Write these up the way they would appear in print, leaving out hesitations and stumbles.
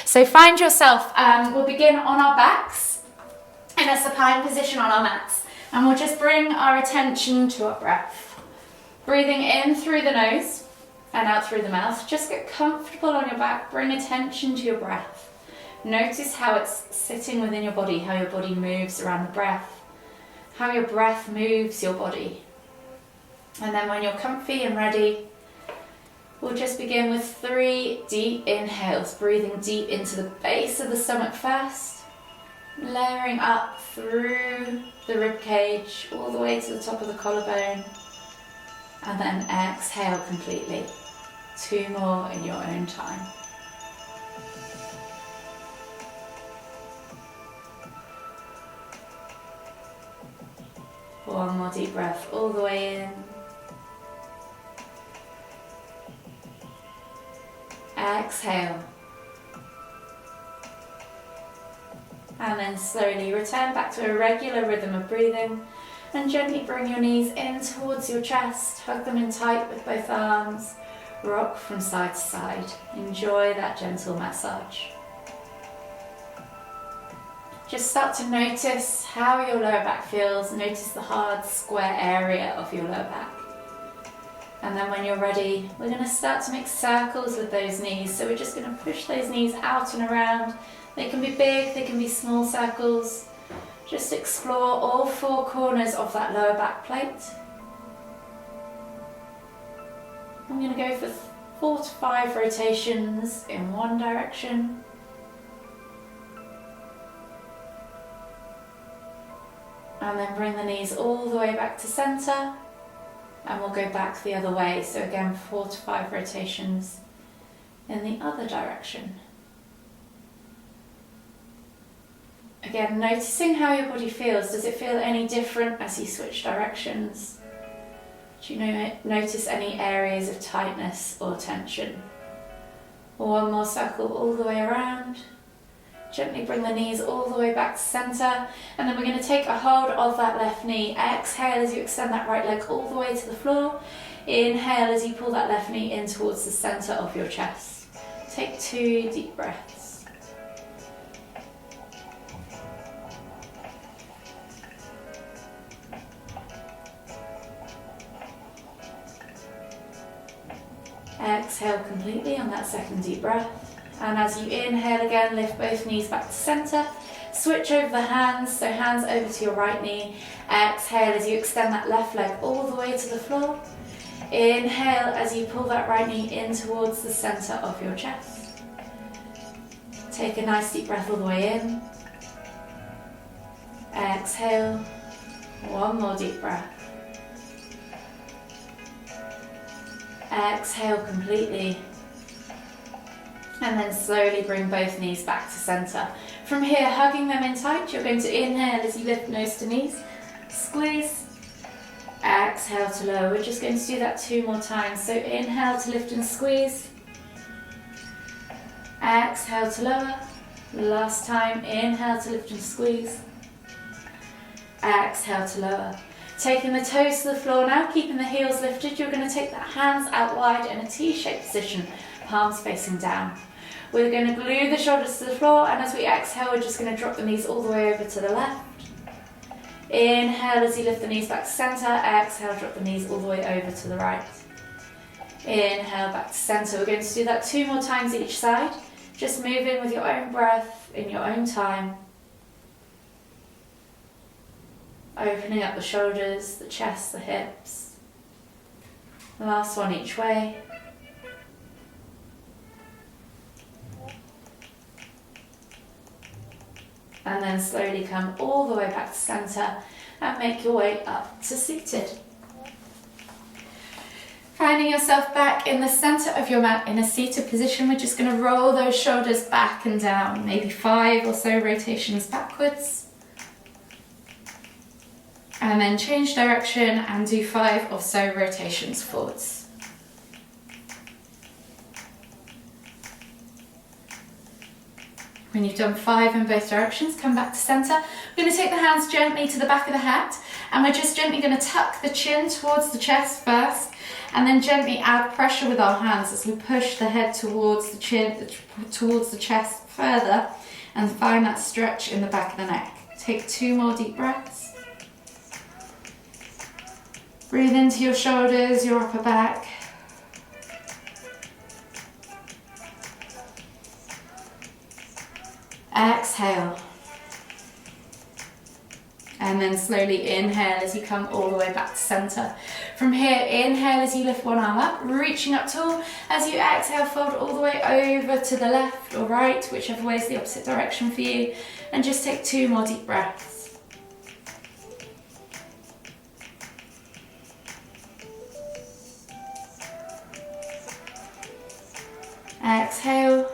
So find yourself, we'll begin on our backs in a supine position on our mats. And we'll just bring our attention to our breath. Breathing in through the nose and out through the mouth. Just get comfortable on your back, bring attention to your breath. Notice how it's sitting within your body, how your body moves around the breath, how your breath moves your body. And then when you're comfy and ready, we'll just begin with 3 deep inhales, breathing deep into the base of the stomach first, layering up through the rib cage, all the way to the top of the collarbone, and then exhale completely. 2 more in your own time. One more deep breath all the way in. Exhale. And then slowly return back to a regular rhythm of breathing and gently bring your knees in towards your chest. Hug them in tight with both arms. Rock from side to side. Enjoy that gentle massage. Just start to notice how your lower back feels. Notice the hard square area of your lower back. And then when you're ready, we're going to start to make circles with those knees. So we're just going to push those knees out and around. They can be big, they can be small circles. Just explore all 4 corners of that lower back plate. I'm going to go for 4 to 5 rotations in one direction. And then bring the knees all the way back to center. And we'll go back the other way. So again, 4 to 5 rotations in the other direction. Again, noticing how your body feels. Does it feel any different as you switch directions? Do you notice any areas of tightness or tension? One more circle all the way around. Gently bring the knees all the way back to center. And then we're going to take a hold of that left knee. Exhale as you extend that right leg all the way to the floor. Inhale as you pull that left knee in towards the center of your chest. Take 2 deep breaths. Exhale completely on that second deep breath. And as you inhale again, lift both knees back to center. Switch over the hands, so hands over to your right knee. Exhale as you extend that left leg all the way to the floor. Inhale as you pull that right knee in towards the center of your chest. Take a nice deep breath all the way in. Exhale. One more deep breath. Exhale completely. And then slowly bring both knees back to center. From here, hugging them in tight, you're going to inhale as you lift nose to knees. Squeeze. Exhale to lower. We're just going to do that 2 more times. So inhale to lift and squeeze. Exhale to lower. Last time, inhale to lift and squeeze. Exhale to lower. Taking the toes to the floor now, keeping the heels lifted, you're going to take the hands out wide in a T-shaped position, palms facing down. We're going to glue the shoulders to the floor, and as we exhale, we're just going to drop the knees all the way over to the left. Inhale as you lift the knees back to center. Exhale, drop the knees all the way over to the right. Inhale, back to center. We're going to do that 2 more times each side. Just move in with your own breath, in your own time. Opening up the shoulders, the chest, the hips. Last one each way. And then slowly come all the way back to center and make your way up to seated. Finding yourself back in the center of your mat in a seated position, we're just going to roll those shoulders back and down, maybe 5 or so rotations backwards. And then change direction and do 5 or so rotations forwards. When you've done 5 in both directions, come back to center. We're going to take the hands gently to the back of the hat, and we're just gently going to tuck the chin towards the chest first, And then gently add pressure with our hands as we push the head towards the chin, towards the chest further, and find that stretch in the back of the neck. Take 2 more deep breaths. Breathe into your shoulders, your upper back. Exhale. And then slowly inhale as you come all the way back to center. From here, inhale as you lift one arm up, reaching up tall. As you exhale, fold all the way over to the left or right, whichever way is the opposite direction for you. And just take 2 more deep breaths. Exhale.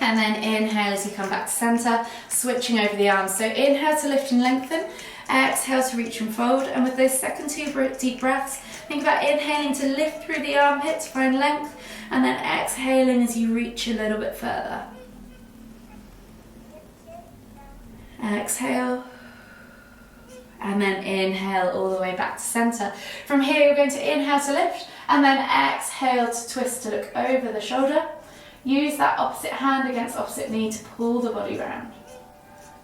And then inhale as you come back to center, switching over the arms. So inhale to lift and lengthen, exhale to reach and fold. And with those second 2 deep breaths, think about inhaling to lift through the armpit to find length, and then exhaling as you reach a little bit further. Exhale. And then inhale all the way back to center. From here, you're going to inhale to lift, and then exhale to twist to look over the shoulder. Use that opposite hand against opposite knee to pull the body round.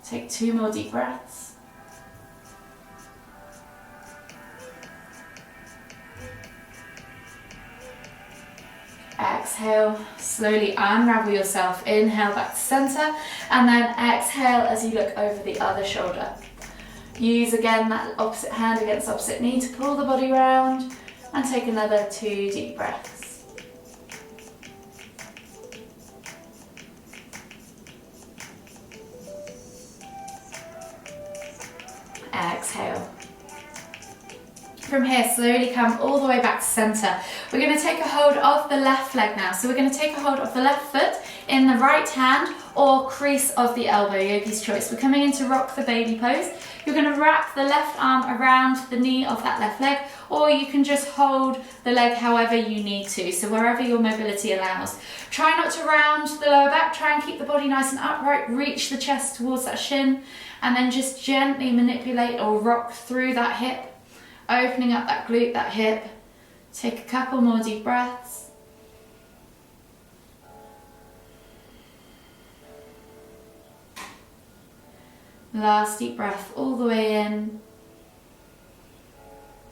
Take 2 more deep breaths. Exhale, slowly unravel yourself. Inhale back to center, and then exhale as you look over the other shoulder. Use again that opposite hand against opposite knee to pull the body round, and take another 2 deep breaths. Exhale. From here, slowly come all the way back to center. We're going to take a hold of the left leg now. So we're going to take a hold of the left foot in the right hand or crease of the elbow, yogi's choice. We're coming into rock the baby pose. You're going to wrap the left arm around the knee of that left leg, or you can just hold the leg however you need to, so wherever your mobility allows. Try not to round the lower back, try and keep the body nice and upright, reach the chest towards that shin, and then just gently manipulate or rock through that hip, opening up that glute, that hip. Take a couple more deep breaths. Last deep breath all the way in.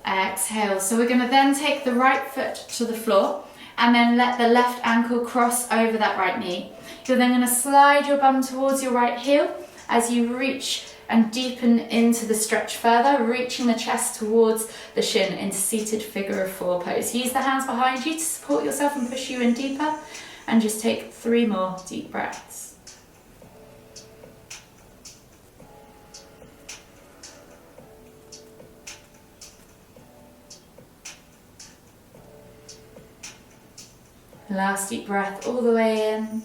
Exhale. So we're going to then take the right foot to the floor and then let the left ankle cross over that right knee. You're then going to slide your bum towards your right heel as you reach and deepen into the stretch further, reaching the chest towards the shin into seated figure of 4 pose. Use the hands behind you to support yourself and push you in deeper, and just take 3 more deep breaths. Last deep breath all the way in.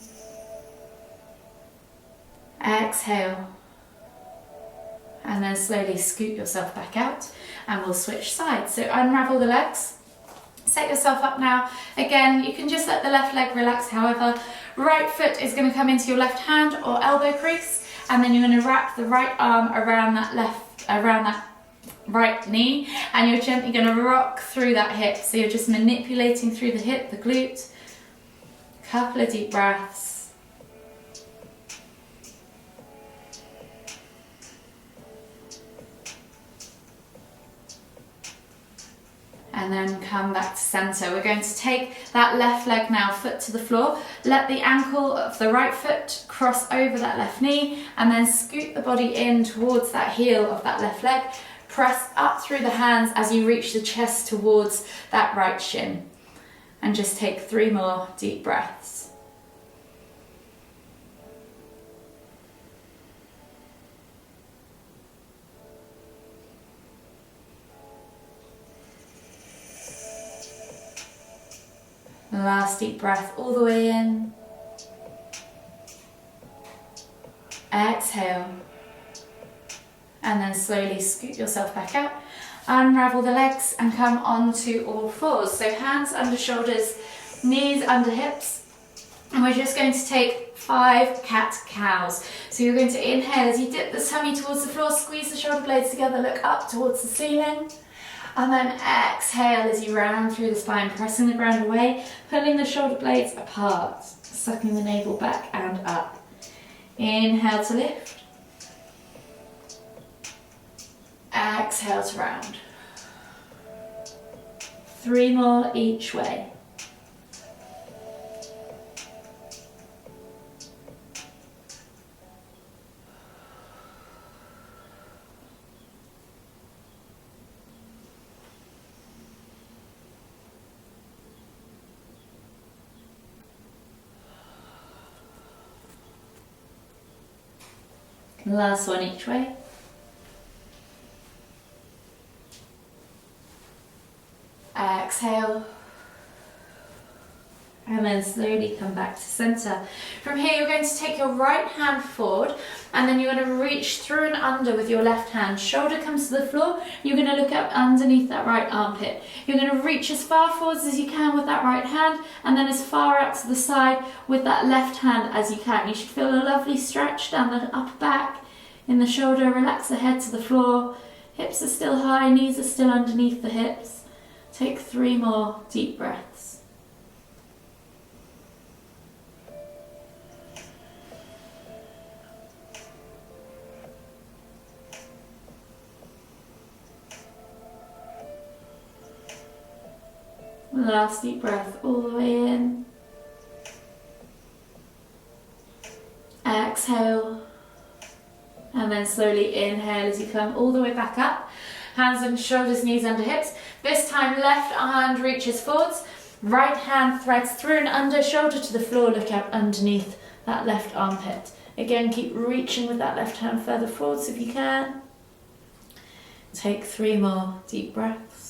Exhale. And then slowly scoot yourself back out, and we'll switch sides. So unravel the legs. Set yourself up now. Again, you can just let the left leg relax. However, right foot is going to come into your left hand or elbow crease, and then you're going to wrap the right arm around that right knee, and you're gently going to rock through that hip. So you're just manipulating through the hip, the glute. Couple of deep breaths. And then come back to center. We're going to take that left leg now, foot to the floor. Let the ankle of the right foot cross over that left knee, and then scoot the body in towards that heel of that left leg. Press up through the hands as you reach the chest towards that right shin. And just take 3 more deep breaths. Last deep breath all the way in. Exhale. And then slowly scoot yourself back out. Unravel the legs and come onto all fours. So hands under shoulders, knees under hips. And we're just going to take 5 cat-cows. So you're going to inhale as you dip the tummy towards the floor, squeeze the shoulder blades together, look up towards the ceiling. And then exhale as you round through the spine, pressing the ground away, pulling the shoulder blades apart, sucking the navel back and up. Inhale to lift. Exhale to round. 3 more each way. Last one each way. Exhale. And then slowly come back to center. From here, you're going to take your right hand forward and then you're going to reach through and under with your left hand. Shoulder comes to the floor. You're going to look up underneath that right armpit. You're going to reach as far forwards as you can with that right hand and then as far out to the side with that left hand as you can. You should feel a lovely stretch down the upper back, in the shoulder. Relax the head to the floor. Hips are still high, knees are still underneath the hips. Take 3 more deep breaths. Last deep breath all the way in. Exhale. And then slowly inhale as you come all the way back up. Hands and shoulders, knees under hips. This time left hand reaches forwards. Right hand threads through and under, shoulder to the floor, look out underneath that left armpit. Again, keep reaching with that left hand further forwards if you can. Take 3 more deep breaths.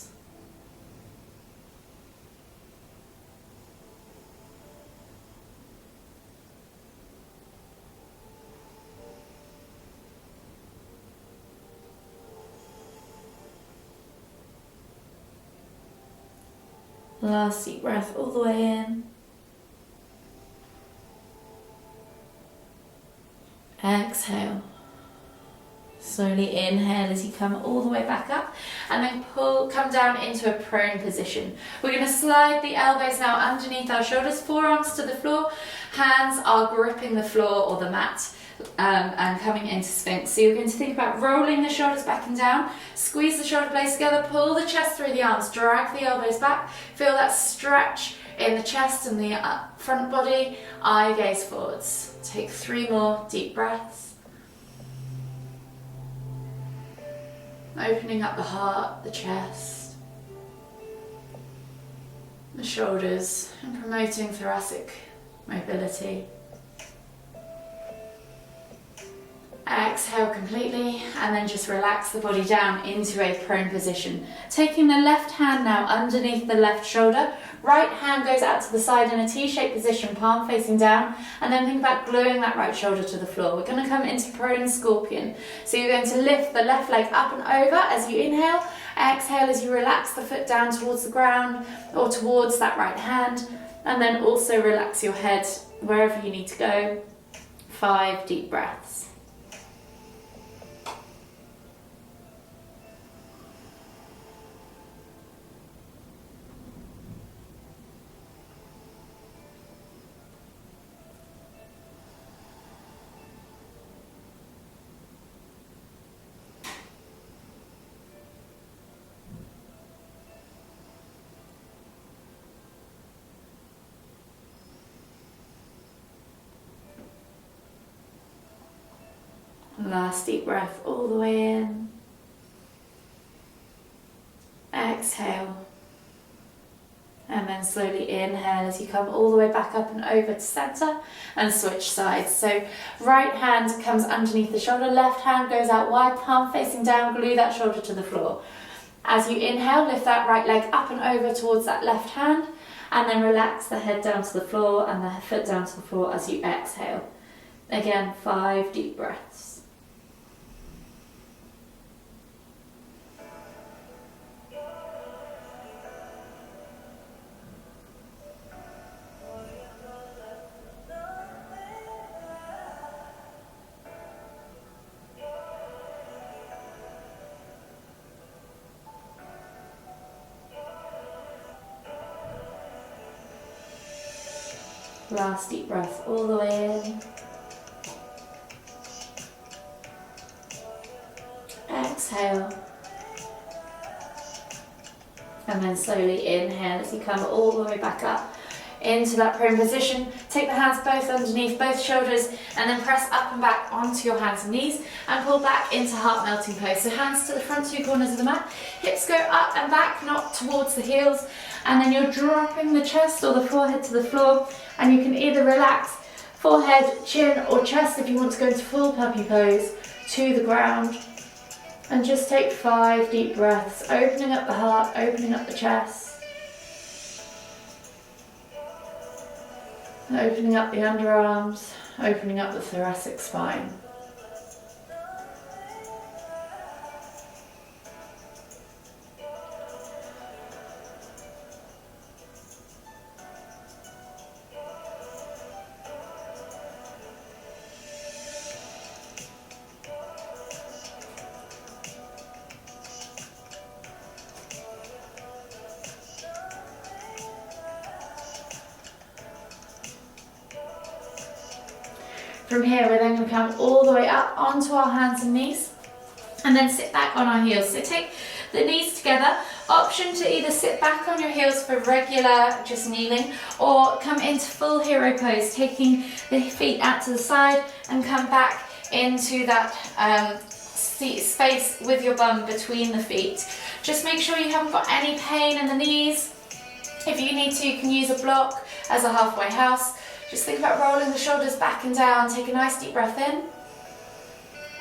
Last deep breath all the way in. Exhale. Slowly inhale as you come all the way back up and then come down into a prone position. We're going to slide the elbows now underneath our shoulders, forearms to the floor, hands are gripping the floor or the mat. And coming into Sphinx. So you're going to think about rolling the shoulders back and down, squeeze the shoulder blades together, pull the chest through the arms, drag the elbows back, feel that stretch in the chest and the front body, eye gaze forwards. Take 3 more deep breaths. Opening up the heart, the chest, the shoulders, and promoting thoracic mobility. Exhale completely and then just relax the body down into a prone position. Taking the left hand now underneath the left shoulder, right hand goes out to the side in a T-shaped position, palm facing down, and then think about gluing that right shoulder to the floor. We're going to come into prone scorpion. So you're going to lift the left leg up and over as you inhale, exhale as you relax the foot down towards the ground or towards that right hand, and then also relax your head wherever you need to go. 5 deep breaths. Last deep breath all the way in. Exhale. And then slowly inhale as you come all the way back up and over to center and switch sides. So right hand comes underneath the shoulder, left hand goes out wide, palm facing down, glue that shoulder to the floor. As you inhale, lift that right leg up and over towards that left hand and then relax the head down to the floor and the foot down to the floor as you exhale. Again, 5 deep breaths. Last deep breath all the way in. Exhale. And then slowly inhale as you come all the way back up into that prone position. Take the hands both underneath both shoulders and then press up and back onto your hands and knees and pull back into heart melting pose. So hands to the front two corners of the mat, hips go up and back, not towards the heels, and then you're dropping the chest or the forehead to the floor, and you can either relax forehead, chin or chest if you want to go into full puppy pose to the ground. And just take 5 deep breaths, opening up the heart, opening up the chest, opening up the underarms, opening up the thoracic spine. From here, we're then going to come all the way up onto our hands and knees and then sit back on our heels. So take the knees together. Option to either sit back on your heels for regular, just kneeling, or come into full hero pose, taking the feet out to the side and come back into that space with your bum between the feet. Just make sure you haven't got any pain in the knees. If you need to, you can use a block as a halfway house. Just think about rolling the shoulders back and down. Take a nice deep breath in.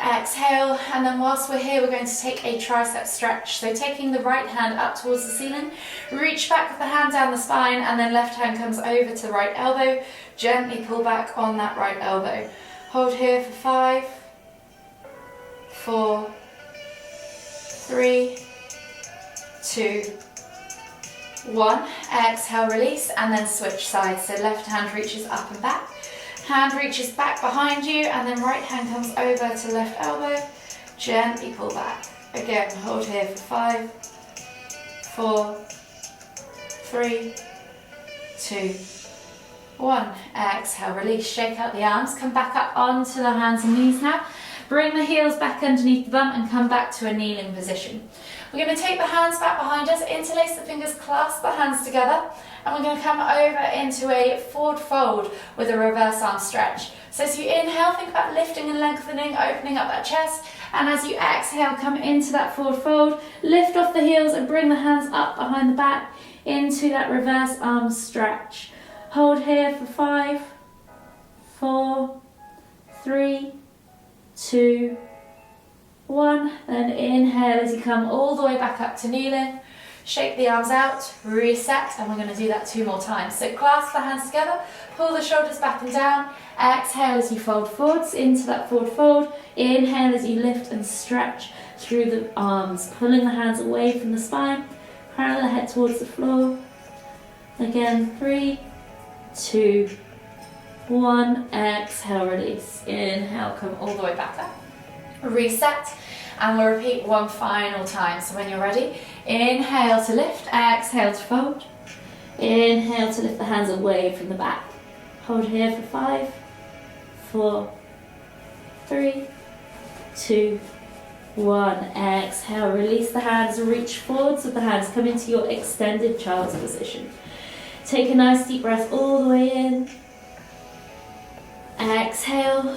Exhale, and then whilst we're here, we're going to take a tricep stretch. So taking the right hand up towards the ceiling, reach back with the hand down the spine, and then left hand comes over to the right elbow. Gently pull back on that right elbow. Hold here for 5, 4, 3, 2, 1. Exhale, release, and then switch sides. So left hand reaches up and back, hand reaches back behind you, and then right hand comes over to left elbow. Gently pull back. Again, hold here for 5, 4, 3, 2, 1. Exhale, release, shake out the arms, come back up onto the hands and knees now. Bring the heels back underneath the bum and come back to a kneeling position. We're going to take the hands back behind us, interlace the fingers, clasp the hands together, and we're going to come over into a forward fold with a reverse arm stretch. So as you inhale, think about lifting and lengthening, opening up that chest, and as you exhale, come into that forward fold, lift off the heels and bring the hands up behind the back into that reverse arm stretch. Hold here for 5, 4, 3, 2, 1, then inhale as you come all the way back up to kneeling. Shake the arms out, reset, and we're going to do that 2 more times. So clasp the hands together, pull the shoulders back and down. Exhale as you fold forwards into that forward fold. Inhale as you lift and stretch through the arms, pulling the hands away from the spine, crown of the head towards the floor. Again, 3, 2, 1. Exhale, release. Inhale, come all the way back up. Reset, and we'll repeat 1 final time. So when you're ready, inhale to lift, exhale to fold. Inhale to lift the hands away from the back. Hold here for 5, 4, 3, 2, 1. Exhale, release the hands, reach forwards with the hands, come into your extended child's position. Take a nice deep breath all the way in. Exhale.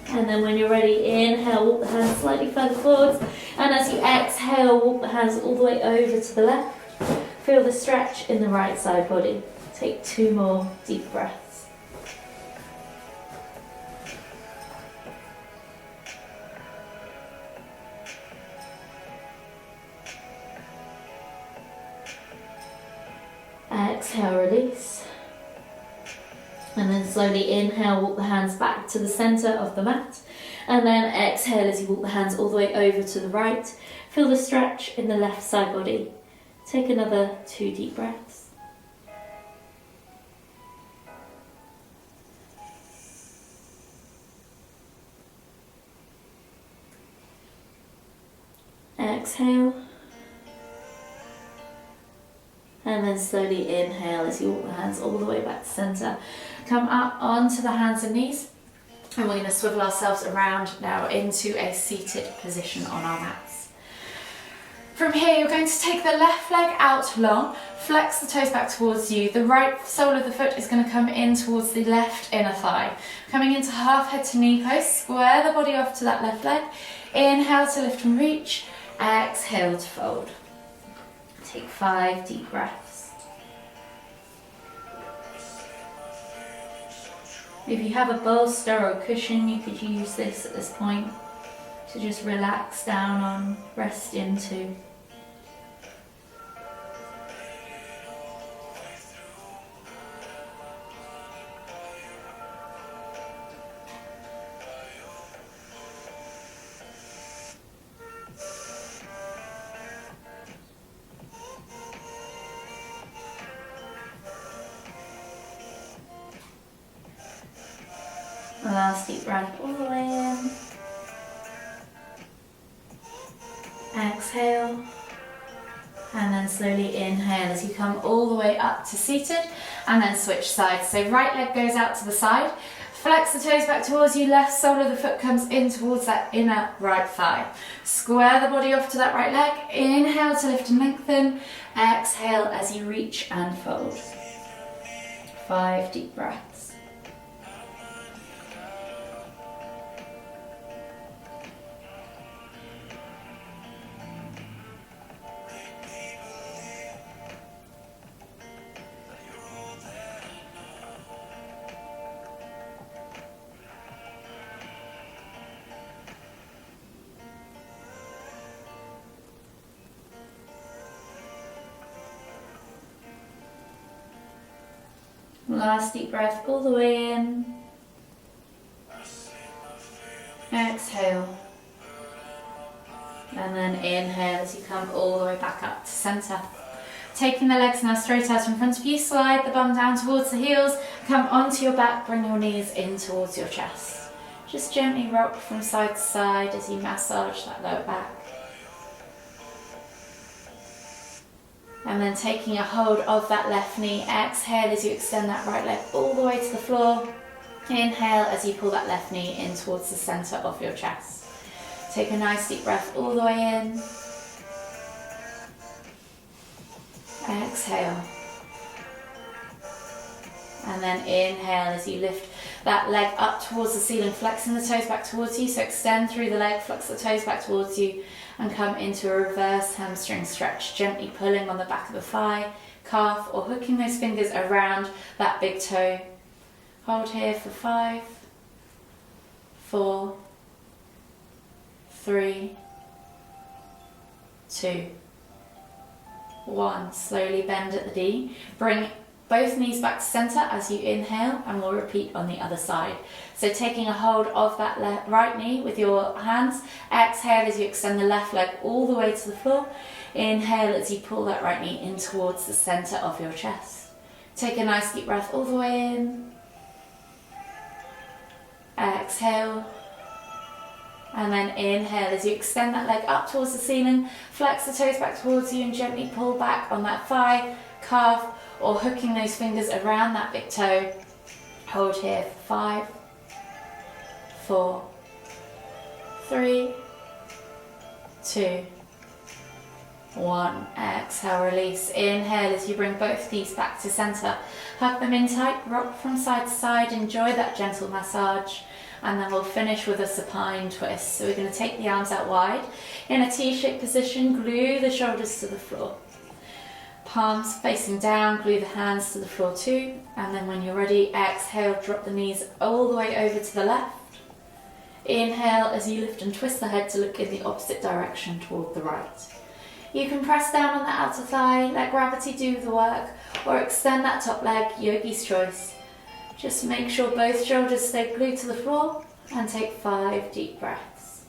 And then when you're ready, inhale, walk the hands slightly further forwards. And as you exhale, walk the hands all the way over to the left. Feel the stretch in the right side body. Take 2 more deep breaths. Exhale, release. And then slowly inhale, walk the hands back to the center of the mat. And then exhale as you walk the hands all the way over to the right. Feel the stretch in the left side body. Take another 2 deep breaths. Exhale. And then slowly inhale as you walk the hands all the way back to center. Come up onto the hands and knees. And we're going to swivel ourselves around now into a seated position on our mats. From here, you're going to take the left leg out long, flex the toes back towards you. The right sole of the foot is going to come in towards the left inner thigh. Coming into half head to knee post, square the body off to that left leg. Inhale to lift and reach, exhale to fold. Take 5 deep breaths. If you have a bolster or a cushion, you could use this at this point to just relax down on, rest into. Last deep breath all the way in. Exhale. And then slowly inhale as you come all the way up to seated and then switch sides. So right leg goes out to the side. Flex the toes back towards you. Left sole of the foot comes in towards that inner right thigh. Square the body off to that right leg. Inhale to lift and lengthen. Exhale as you reach and fold. 5 deep breaths. Last deep breath all the way in. Exhale. And then inhale as you come all the way back up to center. Taking the legs now straight out in front of you, slide the bum down towards the heels, come onto your back, bring your knees in towards your chest. Just gently rock from side to side as you massage that lower back. And then taking a hold of that left knee, exhale as you extend that right leg all the way to the floor. Inhale as you pull that left knee in towards the center of your chest. Take a nice deep breath all the way in. Exhale. And then inhale as you lift that leg up towards the ceiling, flexing the toes back towards you. So extend through the leg, flex the toes back towards you, and come into a reverse hamstring stretch, gently pulling on the back of the thigh, calf, or hooking those fingers around that big toe. Hold here for 5, 4, 3, 2, 1. Slowly bend at the knee. Bring both knees back to center as you inhale, and we'll repeat on the other side. So taking a hold of that right knee with your hands, exhale as you extend the left leg all the way to the floor. Inhale as you pull that right knee in towards the center of your chest. Take a nice deep breath all the way in. Exhale. And then inhale as you extend that leg up towards the ceiling, flex the toes back towards you and gently pull back on that thigh, calf, or hooking those fingers around that big toe. Hold here for 5, 4, 3, 2, 1. Exhale, release. Inhale as you bring both knees back to center. Hug them in tight, rock from side to side. Enjoy that gentle massage. And then we'll finish with a supine twist. So we're going to take the arms out wide. In a T-shaped position, glue the shoulders to the floor. Palms facing down, glue the hands to the floor too. And then when you're ready, exhale, drop the knees all the way over to the left. Inhale as you lift and twist the head to look in the opposite direction toward the right. You can press down on the outer thigh, let gravity do the work, or extend that top leg, yogi's choice. Just make sure both shoulders stay glued to the floor and take 5 deep breaths.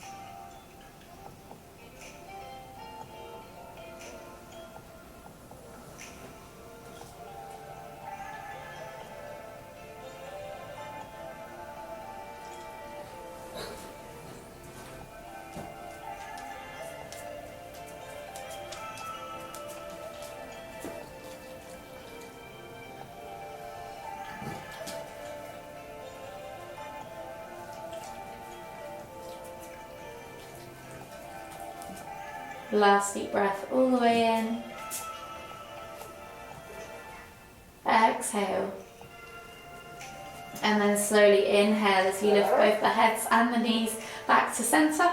Last deep breath all the way in. Exhale. And then slowly inhale as you lift both the heads and the knees back to center.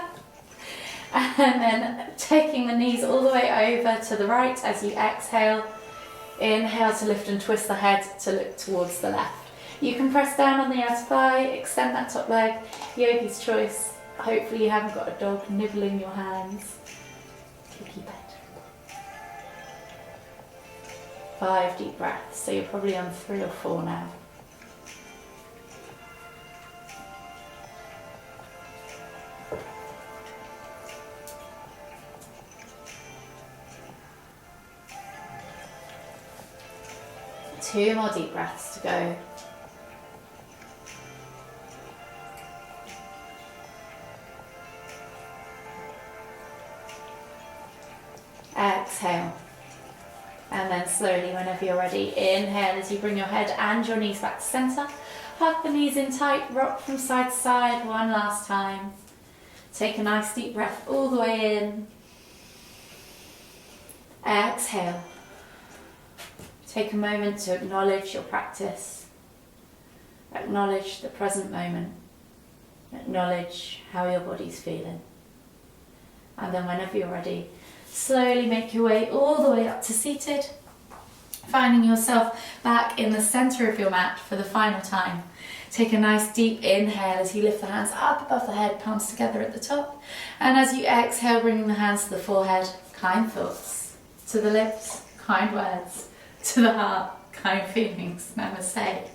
And then taking the knees all the way over to the right as you exhale. Inhale to lift and twist the head to look towards the left. You can press down on the outer thigh, extend that top leg, yogi's choice. Hopefully you haven't got a dog nibbling your hands. Kiki bed. 5 deep breaths, so you're probably on 3 or 4 now. Two more deep breaths to go. Exhale. And then slowly, whenever you're ready, inhale as you bring your head and your knees back to center. Hug the knees in tight, rock from side to side one last time. Take a nice deep breath all the way in. Exhale. Take a moment to acknowledge your practice. Acknowledge the present moment. Acknowledge how your body's feeling. And then whenever you're ready, slowly make your way all the way up to seated, finding yourself back in the center of your mat for the final time. Take a nice deep inhale as you lift the hands up above the head, palms together at the top. And as you exhale, bringing the hands to the forehead, kind thoughts. To the lips, kind words. To the heart, kind feelings. Namaste.